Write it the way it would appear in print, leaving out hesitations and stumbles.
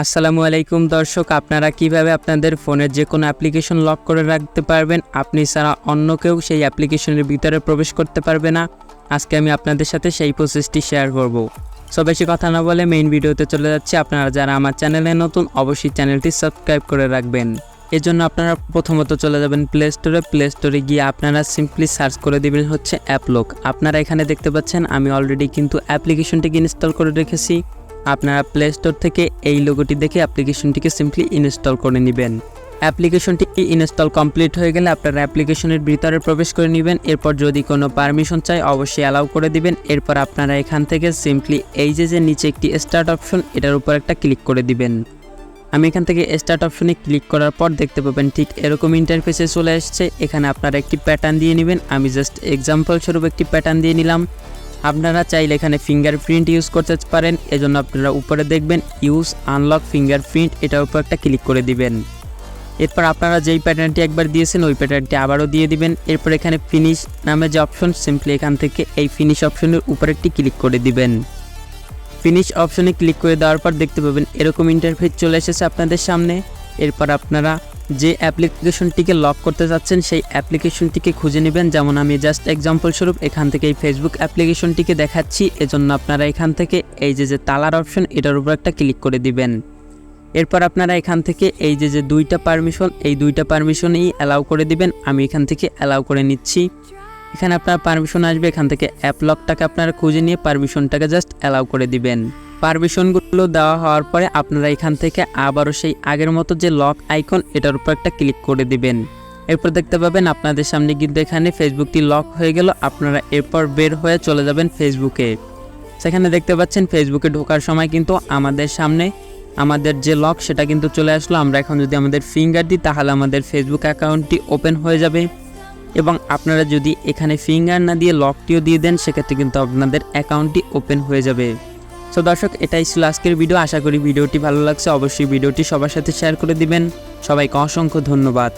আসসালামু আলাইকুম দর্শক, আপনারা কিভাবে আপনাদের ফোনের যে কোনো অ্যাপ্লিকেশন লক করে রাখতে পারবেন, আপনি ছাড়া অন্য কেউ সেই অ্যাপ্লিকেশনের ভিতরে প্রবেশ করতে পারবে না। আজকে আমি আপনাদের সাথে সেই প্রসেসটি শেয়ার করব। সো বেশি কথা না বলে মেইন ভিডিওতে চলে যাচ্ছি। আপনারা যারা আমার চ্যানেলে নতুন অবশ্যই চ্যানেলটি সাবস্ক্রাইব করে রাখবেন। এজন্য আপনারা প্রথমত চলে যাবেন প্লে স্টোরে গিয়ে আপনারা সিম্পলি সার্চ করে দিবেন হচ্ছে অ্যাপ লক। আপনারা এখানে দেখতে পাচ্ছেন আমি অলরেডি কিন্তু অ্যাপ্লিকেশনটিকে ইনস্টল করে রেখেছি। আপনারা প্লে স্টোর থেকে এই লোগোটি দেখে অ্যাপ্লিকেশনটিকে সিম্পলি ইনস্টল করে নেবেন। অ্যাপ্লিকেশনটি ইনস্টল কমপ্লিট হয়ে গেলে আপনারা অ্যাপ্লিকেশনের ভিতরে প্রবেশ করে নেবেন। এরপর যদি কোনো পারমিশন চাই অবশ্যই অ্যালাউ করে দিবেন। এরপর আপনারা এখান থেকে সিম্পলি এই যে নিচে একটি স্টার্ট অপশন, এটার উপর একটা ক্লিক করে দিবেন। আমি এখান থেকে স্টার্ট অপশনে ক্লিক করার পর দেখতে পাবেন ঠিক এরকম ইন্টারফেসে চলে আসছে। এখানে আপনারা একটি প্যাটার্ন দিয়ে নেবেন। আমি জাস্ট এক্সাম্পল স্বরূপ একটি প্যাটার্ন দিয়ে নিলাম। আপনারা চাইলে এখানে ফিঙ্গারপ্রিন্ট ইউজ করতে পারেন। এজন্য আপনারা উপরে দেখবেন ইউজ আনলক ফিঙ্গারপ্রিন্ট, এটার উপর একটা ক্লিক করে দিবেন। এরপর আপনারা যেই প্যাটার্নটি একবার দিয়েছেন ওই প্যাটার্নটি আবারও দিয়ে দিবেন। এরপর এখানে ফিনিশ নামে যে অপশন, সিম্পলি এখান থেকে এই ফিনিশ অপশনের উপর একটি ক্লিক করে দিবেন। ফিনিশ অপশনে ক্লিক করে দেওয়ার পর দেখতে পাবেন এরকম ইন্টারফেস চলে এসেছে আপনাদের সামনে। এরপর আপনারা যে অ্যাপ্লিকেশনটিকে লক করতে যাচ্ছেন সেই অ্যাপ্লিকেশনটিকে খুঁজে নেবেন। যেমন আমি জাস্ট এক্সাম্পল স্বরূপ এখান থেকে এই ফেসবুক অ্যাপ্লিকেশনটিকে দেখাচ্ছি। এজন্য আপনারা এখান থেকে এই যে তালার অপশন, এটার উপর একটা ক্লিক করে দিবেন। এরপর আপনারা এখান থেকে এই যে দুইটা পারমিশন, এই দুইটা পারমিশনই অ্যালাউ করে দিবেন। আমি এখান থেকে অ্যালাউ করে নিচ্ছি। এখানে আপনার পারমিশন আসবে, এখান থেকে অ্যাপ লকটাকে আপনারা খুঁজে নিয়ে পারমিশনটাকে জাস্ট অ্যালাউ করে দিবেন। পারমিশনগুলো দেওয়া হওয়ার পরে আপনারা এখান থেকে আবারও সেই আগের মতো যে লক আইকন, এটার উপর একটা ক্লিক করে দিবেন। এরপর দেখতে পাবেন আপনাদের সামনে কিন্তু এখানে ফেসবুকটি লক হয়ে গেল। আপনারা এরপর বের হয়ে চলে যাবেন ফেসবুকে। সেখানে দেখতে পাচ্ছেন ফেসবুকে ঢোকার সময় কিন্তু আমাদের সামনে আমাদের যে লক সেটা কিন্তু চলে আসলো। আমরা এখন যদি আমাদের ফিঙ্গার দিই তাহলে আমাদের ফেসবুক অ্যাকাউন্টটি ওপেন হয়ে যাবে। এবং আপনারা যদি এখানে ফিঙ্গার না দিয়ে লকটিও দিয়ে দেন সেক্ষেত্রে কিন্তু আপনাদের অ্যাকাউন্টটি ওপেন হয়ে যাবে। সো দর্শক, এটাই ছিল আজকের ভিডিও। আশা করি ভিডিওটি ভালো লাগছে। অবশ্যই ভিডিওটি সবার সাথে শেয়ার করে দিবেন। সবাইকে অসংখ্য ধন্যবাদ।